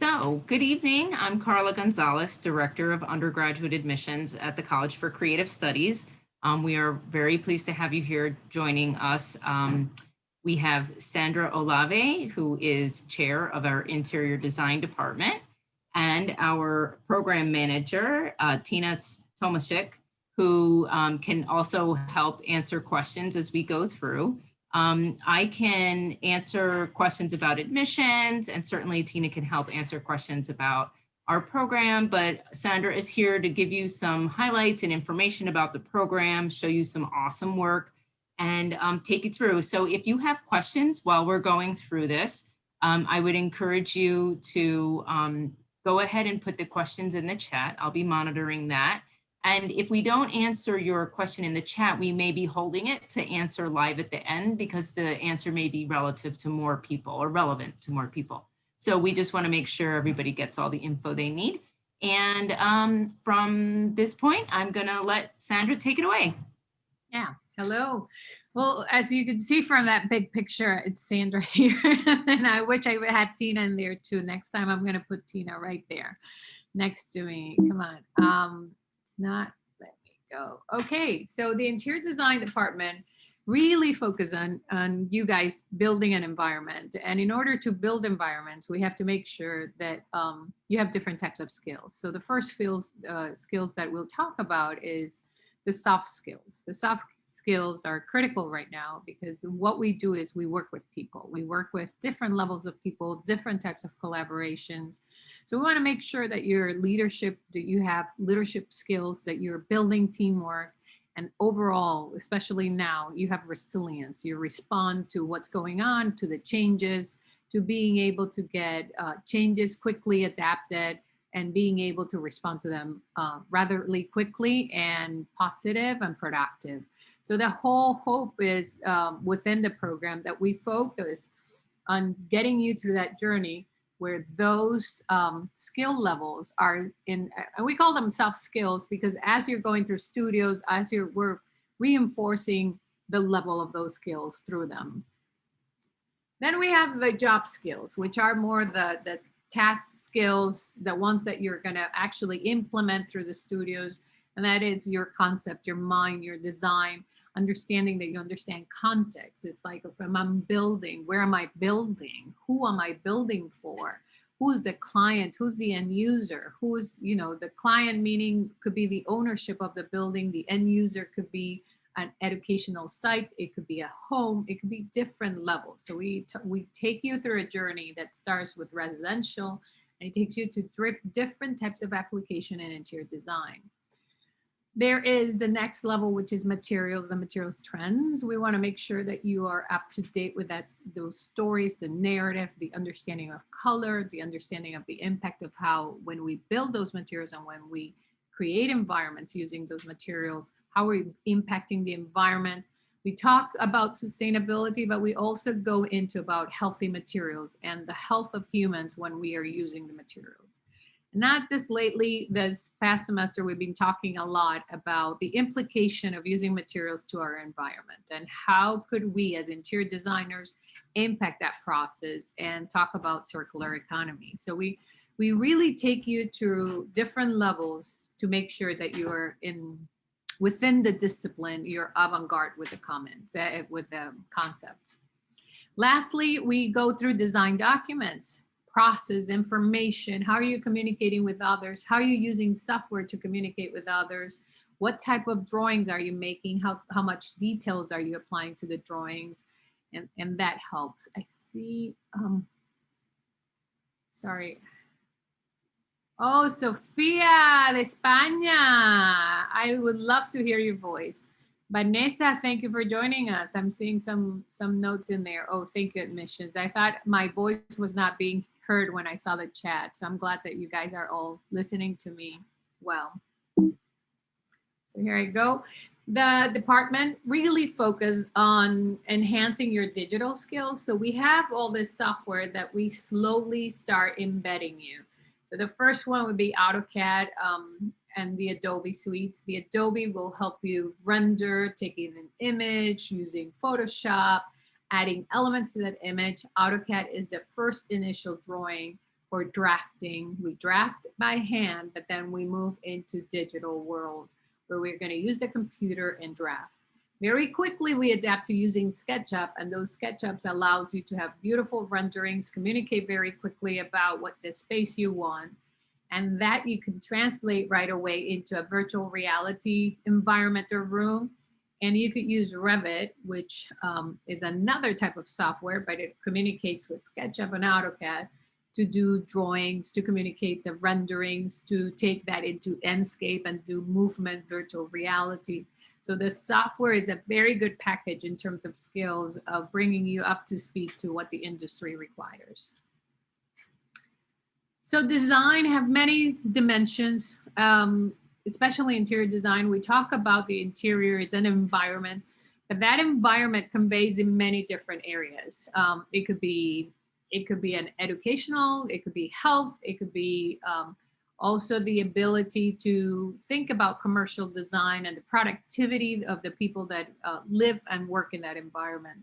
So, good evening. I'm Carla Gonzalez, Director of Undergraduate Admissions at the College for Creative Studies. We are very pleased to have you here joining us. We have Sandra Olave, who is Chair of our Interior Design Department, and our Program Manager, Tina Tomashik, who can also help answer questions as we go through. I can answer questions about admissions, and certainly Tina can help answer questions about our program, but Sandra is here to give you some highlights and information about the program, show you some awesome work, and take you through. So if you have questions while we're going through this, I would encourage you to go ahead and put the questions in the chat. I'll be monitoring that. And if we don't answer your question in the chat, we may be holding it to answer live at the end because the answer may be relative to more people or relevant to more people. So we just want to make sure everybody gets all the info they need. And from this point, I'm going to let Sandra take it away. Yeah, hello. Well, as you can see from that big picture, it's Sandra here. And I wish I had Tina in there too. Next time I'm going to put Tina right there next to me. Come on. It's not, let me go. Okay, so the interior design department really focus on you guys building an environment. And in order to build environments, we have to make sure that you have different types of skills. So the first skills that we'll talk about is the soft skills. The soft skills are critical right now because what we do is we work with people. We work with different levels of people, different types of collaborations. So we want to make sure that your leadership, that you have leadership skills, that you're building teamwork, and overall, especially now, you have resilience. You respond to what's going on, to the changes, to being able to get changes quickly adapted, and being able to respond to them rather quickly and positive and productive. So the whole hope is within the program that we focus on getting you through that journey where those skill levels are in, and we call them soft skills because as you're going through studios, we're reinforcing the level of those skills through them. Then we have the job skills, which are more the task skills, the ones that you're going to actually implement through the studios. And that is your concept, your mind, your design, understanding that you understand context. It's like, if I'm building, where am I building? Who am I building for? Who's the client? Who's the end user? Who's, the client meaning could be the ownership of the building. The end user could be an educational site. It could be a home. It could be different levels. So we take you through a journey that starts with residential, and it takes you to different types of application and interior design. There is the next level, which is materials and materials trends. We want to make sure that you are up to date with those stories, the narrative, the understanding of color, the understanding of the impact of how when we build those materials and when we create environments using those materials, how we're impacting the environment. We talk about sustainability, but we also go into about healthy materials and the health of humans when we are using the materials. Not this lately, this past semester, we've been talking a lot about the implication of using materials to our environment and how could we as interior designers impact that process and talk about circular economy. So we really take you through different levels to make sure that you are within the discipline, you're avant-garde with the comments, with the concept. Lastly, we go through design documents. Process, information, how are you communicating with others? How are you using software to communicate with others? What type of drawings are you making? How much details are you applying to the drawings? And that helps. I see, sorry. Oh, Sofía de España. I would love to hear your voice. Vanessa, thank you for joining us. I'm seeing some notes in there. Oh, thank you, admissions. I thought my voice was not being heard when I saw the chat. So I'm glad that you guys are all listening to me well. So here I go. The department really focused on enhancing your digital skills. So we have all this software that we slowly start embedding you. So the first one would be AutoCAD and the Adobe suites. The Adobe will help you render, taking an image, using Photoshop, adding elements to that image. AutoCAD is the first initial drawing for drafting. We draft by hand, but then we move into digital world where we're going to use the computer and draft. Very quickly, we adapt to using SketchUp, and those SketchUps allows you to have beautiful renderings, communicate very quickly about what the space you want, and that you can translate right away into a virtual reality environment or room. And you could use Revit, which is another type of software, but it communicates with SketchUp and AutoCAD to do drawings, to communicate the renderings, to take that into Enscape and do movement virtual reality. So the software is a very good package in terms of skills of bringing you up to speed to what the industry requires. So design have many dimensions, especially interior design. We talk about the interior as an environment, but that environment conveys in many different areas. It could be an educational, it could be health, it could be also the ability to think about commercial design and the productivity of the people that live and work in that environment.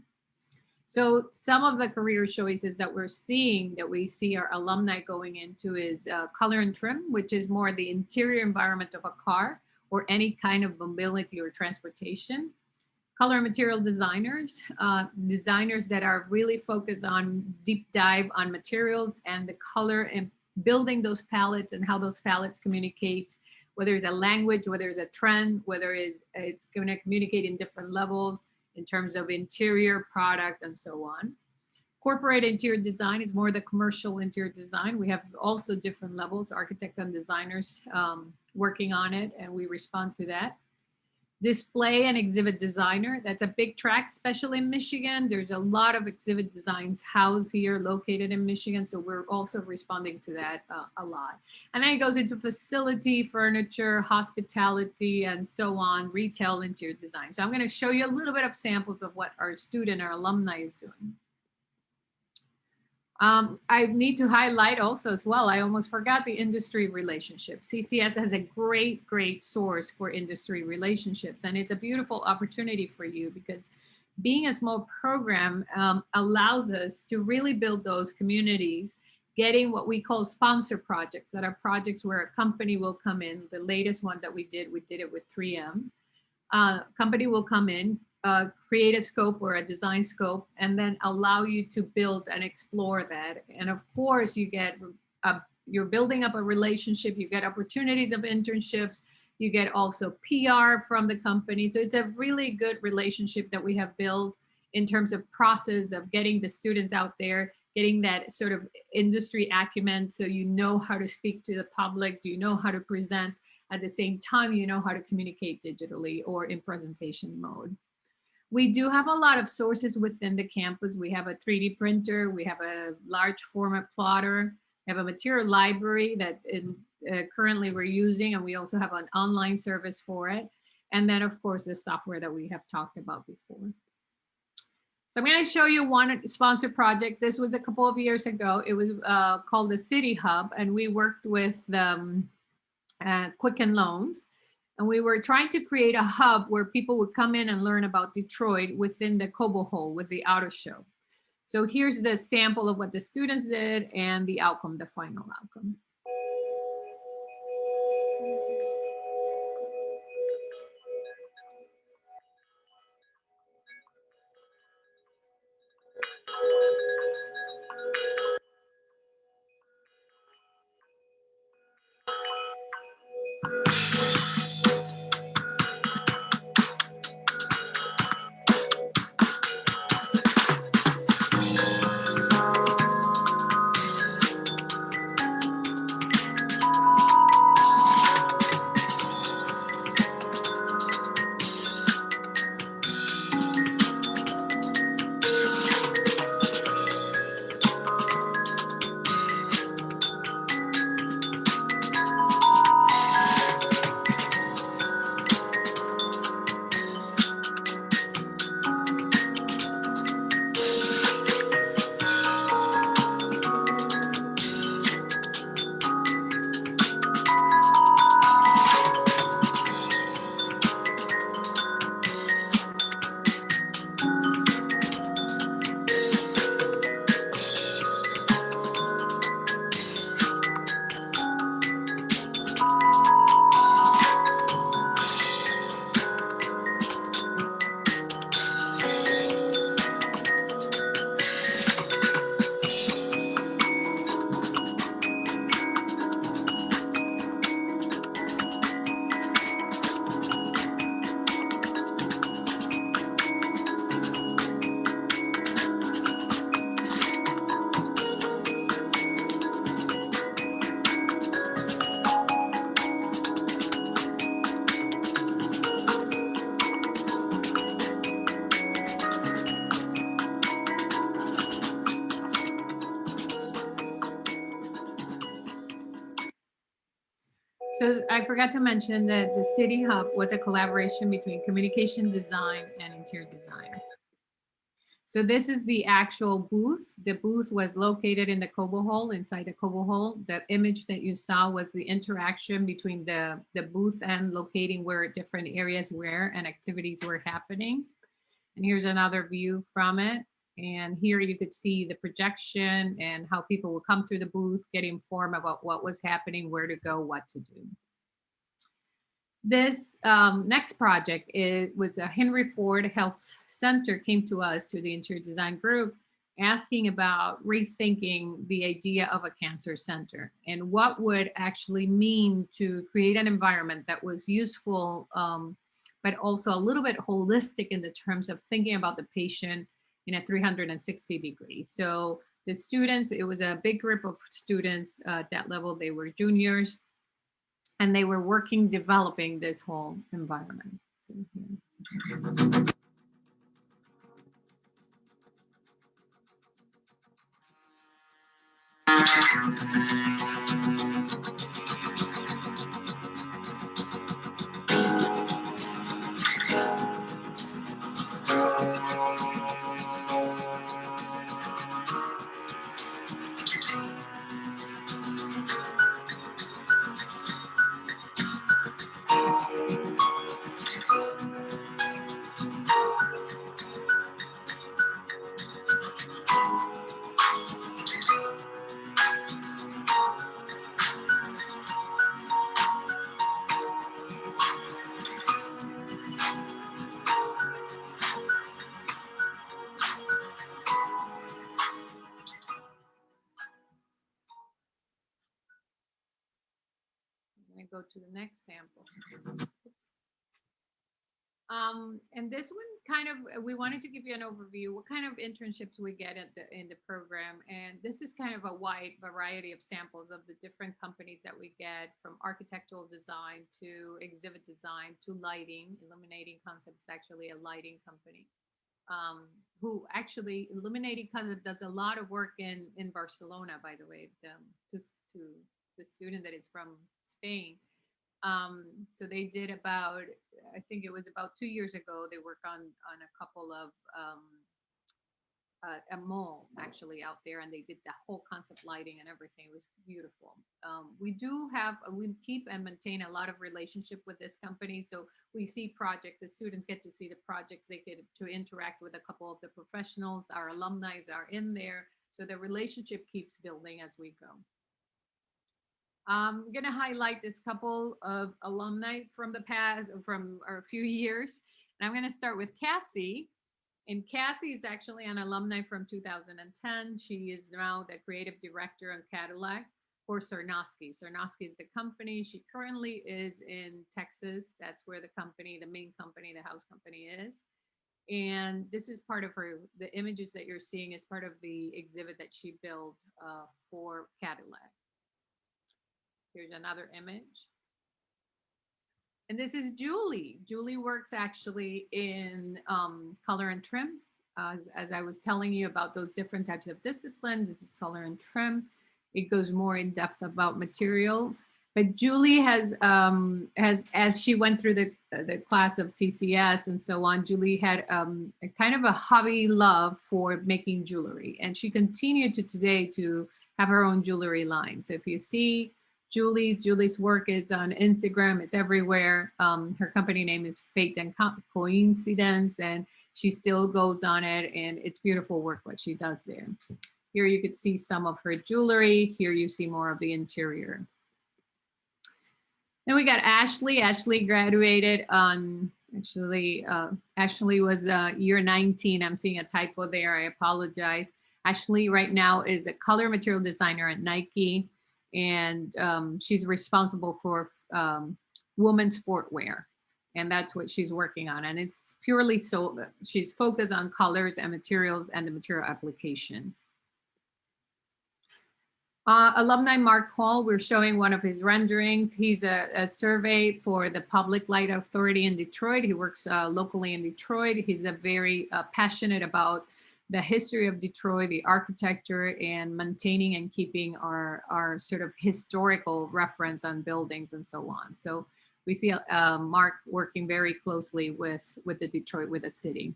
So some of the career choices that we see our alumni going into is color and trim, which is more the interior environment of a car or any kind of mobility or transportation. Color and material designers, designers that are really focused on deep dive on materials and the color and building those palettes and how those palettes communicate, whether it's a language, whether it's a trend, whether it's going to communicate in different levels in terms of interior product and so on. Corporate interior design is more the commercial interior design. We have also different levels, architects and designers working on it, and we respond to that. Display and exhibit designer, that's a big track, especially in Michigan. There's a lot of exhibit designs housed here, located in Michigan, so we're also responding to that a lot. And then it goes into facility, furniture, hospitality, and so on, retail interior design. So I'm going to show you a little bit of samples of what our student, our alumni is doing. I need to highlight also as well, I almost forgot the industry relationships. CCS has a great source for industry relationships, and it's a beautiful opportunity for you because being a small program allows us to really build those communities, getting what we call sponsor projects, that are projects where a company will come in. The latest one that we did it with 3M. Company will come in, create a scope or a design scope, and then allow you to build and explore that. And of course, you're building up a relationship, you get opportunities of internships, you get also PR from the company. So it's a really good relationship that we have built in terms of process of getting the students out there, getting that sort of industry acumen, so you know how to speak to the public, you know how to present, at the same time you know how to communicate digitally or in presentation mode. We do have a lot of sources within the campus. We have a 3D printer, we have a large format plotter, we have a material library that currently we're using, and we also have an online service for it. And then of course the software that we have talked about before. So I'm going to show you one sponsored project. This was a couple of years ago. It was called the City Hub, and we worked with the Quicken Loans. And we were trying to create a hub where people would come in and learn about Detroit within the Cobo Hole with the auto show. So here's the sample of what the students did and the outcome, the final outcome. So I forgot to mention that the City Hub was a collaboration between communication design and interior design. So this is the actual booth. The booth was located in the Cobo Hall, inside the Cobo Hall. The image that you saw was the interaction between the booth and locating where different areas were and activities were happening. And here's another view from it. And here you could see the projection and how people will come through the booth, get informed about what was happening, where to go, what to do. This next project, it was a Henry Ford Health Center came to us, to the interior design group, asking about rethinking the idea of a cancer center and what would actually mean to create an environment that was useful, but also a little bit holistic in the terms of thinking about the patient in a 360 degrees. So the students, it was a big group of students at that level. They were juniors, and they were working, developing this whole environment. So here. I'm gonna go to the next sample. Oops. And this one kind of, we wanted to give you an overview, what kind of internships we get in the program. And this is kind of a wide variety of samples of the different companies that we get, from architectural design to exhibit design to lighting. Illuminating Concepts is actually a lighting company. Who actually, Illuminating Concept does a lot of work in Barcelona, by the way, to the student that is from Spain. So they did about, I think it was about 2 years ago, they worked on a couple of a mall actually out there, and they did the whole concept lighting and everything. It was beautiful. We keep and maintain a lot of relationship with this company. So we see projects, the students get to see the projects, they get to interact with a couple of the professionals, our alumni are in there. So the relationship keeps building as we go. I'm going to highlight this couple of alumni from the past, from a few years. And I'm going to start with Cassie. And Cassie is actually an alumni from 2010. She is now the creative director on Cadillac for Cernowski. Cernowski is the company. She currently is in Texas. That's where the company, the main company, the house company is. And this is part of the images that you're seeing is part of the exhibit that she built for Cadillac. Here's another image. And this is Julie. Julie works actually in color and trim. As I was telling you about those different types of discipline, this is color and trim. It goes more in depth about material. But Julie has as she went through the class of CCS and so on, Julie had a kind of a hobby love for making jewelry. And she continued to today to have her own jewelry line. So if you see Julie's work is on Instagram. It's everywhere. Her company name is Fate and Coincidence, and she still goes on it, and it's beautiful work what she does there. Here you could see some of her jewelry. Here you see more of the interior. Then we got Ashley. Ashley graduated on, Ashley was year 19. I'm seeing a typo there. I apologize. Ashley right now is a color material designer at Nike. And she's responsible for women's sportwear, and that's what she's working on. And it's purely so she's focused on colors and materials and the material applications. Alumni Mark Hall, we're showing one of his renderings. He's a survey for the Public Light Authority in Detroit. He works locally in Detroit. He's a very passionate about the history of Detroit, the architecture, and maintaining and keeping our sort of historical reference on buildings and so on. So we see Mark working very closely with the Detroit, with the city.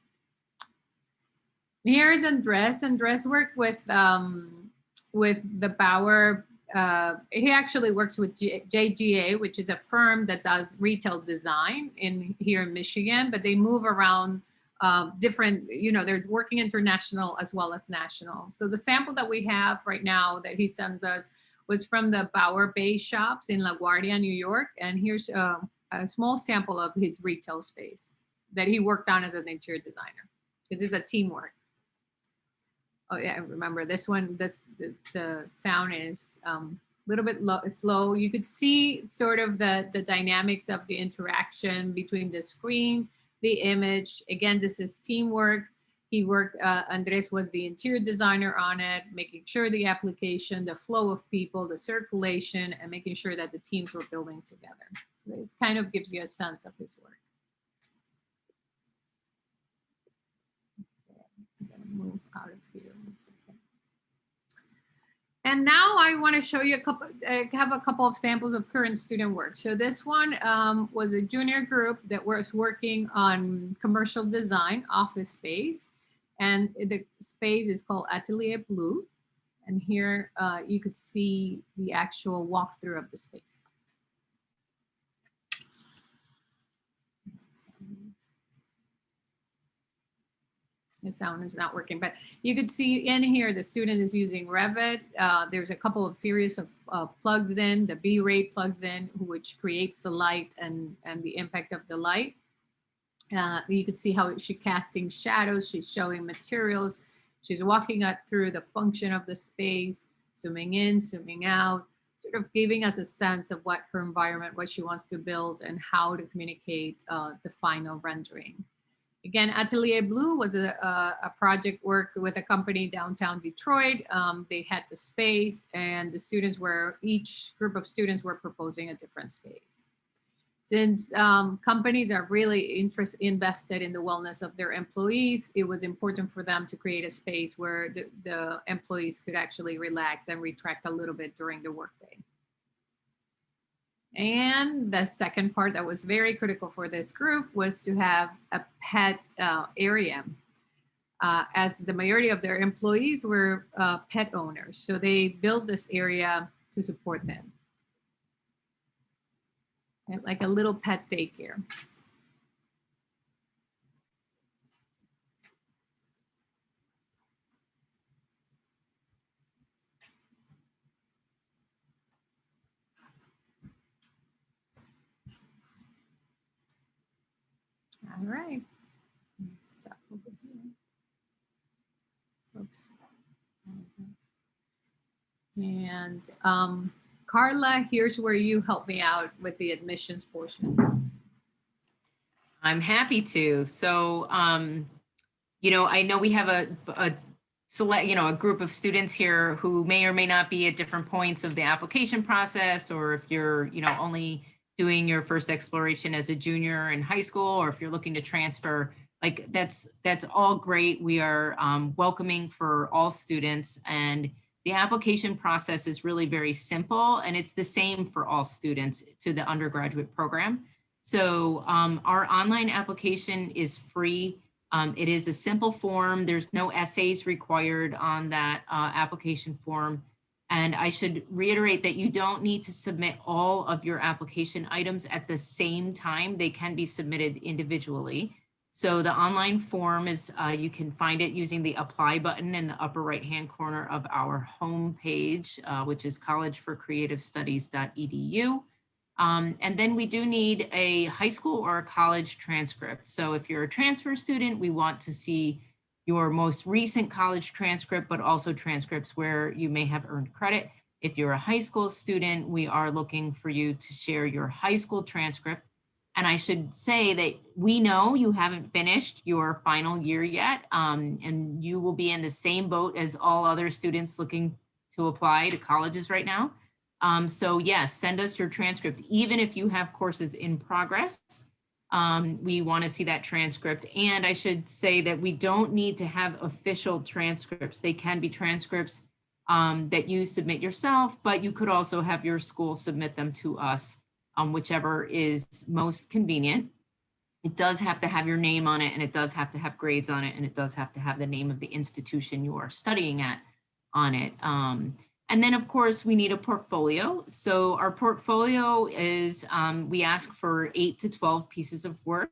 Here's Andres. Andres worked with the Bauer. He actually works with JGA, which is a firm that does retail design here in Michigan, but they move around different, they're working international as well as national. So the sample that we have right now that he sent us was from the Bauer Bay shops in LaGuardia, New York. And here's a small sample of his retail space that he worked on as an interior designer. This is a teamwork. Oh yeah, remember this one, the sound is a little bit low, it's low. You could see sort of the dynamics of the interaction between the screen, the image. Again, this is teamwork. He worked, Andres was the interior designer on it, making sure the application, the flow of people, the circulation, and making sure that the teams were building together. So it kind of gives you a sense of his work. Okay, I'm gonna move out of here. And now I want to show you have a couple of samples of current student work. So this one was a junior group that was working on commercial design, office space. And the space is called Atelier Blue. And here you could see the actual walkthrough of the space. The sound is not working, but you could see in here the student is using Revit. There's a couple of series of plugs in, the B-ray plugs in, which creates the light and the impact of the light. You could see how she's casting shadows, she's showing materials, she's walking us through the function of the space, zooming in, zooming out, sort of giving us a sense of what her environment, what she wants to build, and how to communicate the final rendering. Again, Atelier Blue was a project worked with a company downtown Detroit. They had the space, and the students each group of students were proposing a different space. Since companies are really invested in the wellness of their employees, it was important for them to create a space where the employees could actually relax and retract a little bit during the workday. And the second part that was very critical for this group was to have a pet area, as the majority of their employees were pet owners. So they built this area to support them. And like a little pet daycare. All right. Stop over here. Oops. And Carla, here's where you help me out with the admissions portion. I'm happy to. So, I know we have a select, a group of students here who may or may not be at different points of the application process, or if you're, only doing your first exploration as a junior in high school, or if you're looking to transfer, like that's all great. We are welcoming for all students, and the application process is really very simple, and it's the same for all students to the undergraduate program. So our online application is free. It is a simple form. There's no essays required on that application form. And I should reiterate that you don't need to submit all of your application items at the same time. They can be submitted individually. So the online form is, you can find it using the apply button in the upper right-hand corner of our homepage, which is collegeforcreativestudies.edu. And then we do need a high school or a college transcript. So if you're a transfer student, we want to see your most recent college transcript, but also transcripts where you may have earned credit. If you're a high school student, we are looking for you to share your high school transcript. And I should say that we know you haven't finished your final year yet, and you will be in the same boat as all other students looking to apply to colleges right now. So yes, send us your transcript, even if you have courses in progress. We want to see that transcript. And I should say that we don't need to have official transcripts. They can be transcripts that you submit yourself, but you could also have your school submit them to us, whichever is most convenient. It does have to have your name on it, and it does have to have grades on it, and it does have to have the name of the institution you are studying at on it. And then, of course, we need a portfolio. So our portfolio is, we ask for 8 to 12 pieces of work.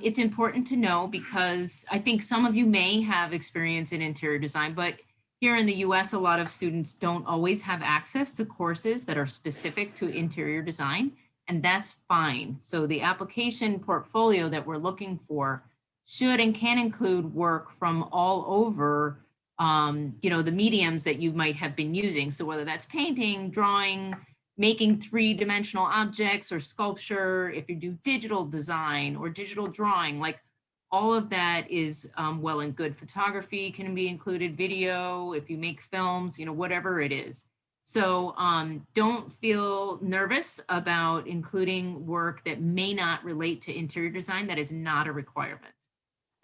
It's important to know because I think some of you may have experience in interior design, but here in the US, a lot of students don't always have access to courses that are specific to interior design, and that's fine. So the application portfolio that we're looking for should and can include work from all over the mediums that you might have been using. So whether that's painting, drawing, making three-dimensional objects or sculpture, if you do digital design or digital drawing, like all of that is well and good. Photography can be included, video, if you make films, whatever it is. So don't feel nervous about including work that may not relate to interior design. That is not a requirement.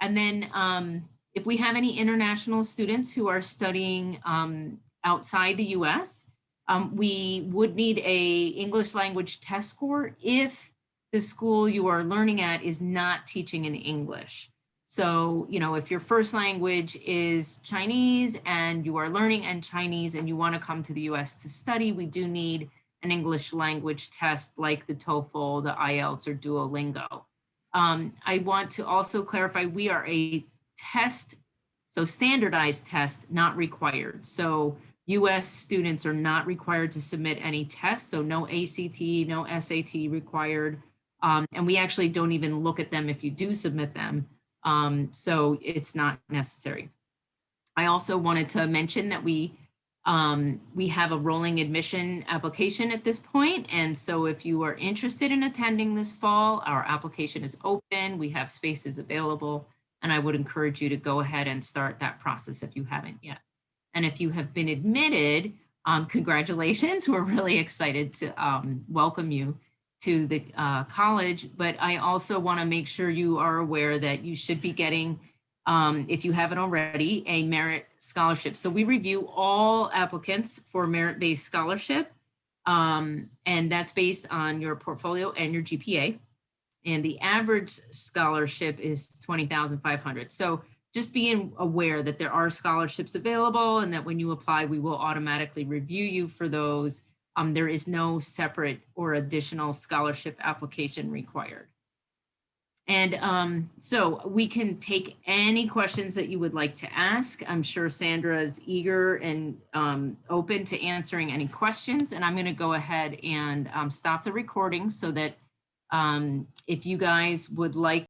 And then if we have any international students who are studying outside the US, we would need a English language test score if the school you are learning at is not teaching in English. So, if your first language is Chinese and you are learning in Chinese and you want to come to the US to study, we do need an English language test like the TOEFL, the IELTS, or Duolingo. I want to also clarify, we are a test, so standardized test, not required. So US students are not required to submit any tests, so no ACT, no SAT required. And we actually don't even look at them if you do submit them. So it's not necessary. I also wanted to mention that we have a rolling admission application at this point. And so if you are interested in attending this fall, our application is open. We have spaces available. And I would encourage you to go ahead and start that process if you haven't yet. And if you have been admitted, congratulations. We're really excited to welcome you to the college. But I also want to make sure you are aware that you should be getting, if you haven't already, a merit scholarship. So we review all applicants for merit-based scholarship. And that's based on your portfolio and your GPA. And the average scholarship is $20,500. So just being aware that there are scholarships available and that when you apply, we will automatically review you for those. There is no separate or additional scholarship application required. And so we can take any questions that you would like to ask. I'm sure Sandra is eager and open to answering any questions. And I'm going to go ahead and stop the recording so that if you guys would like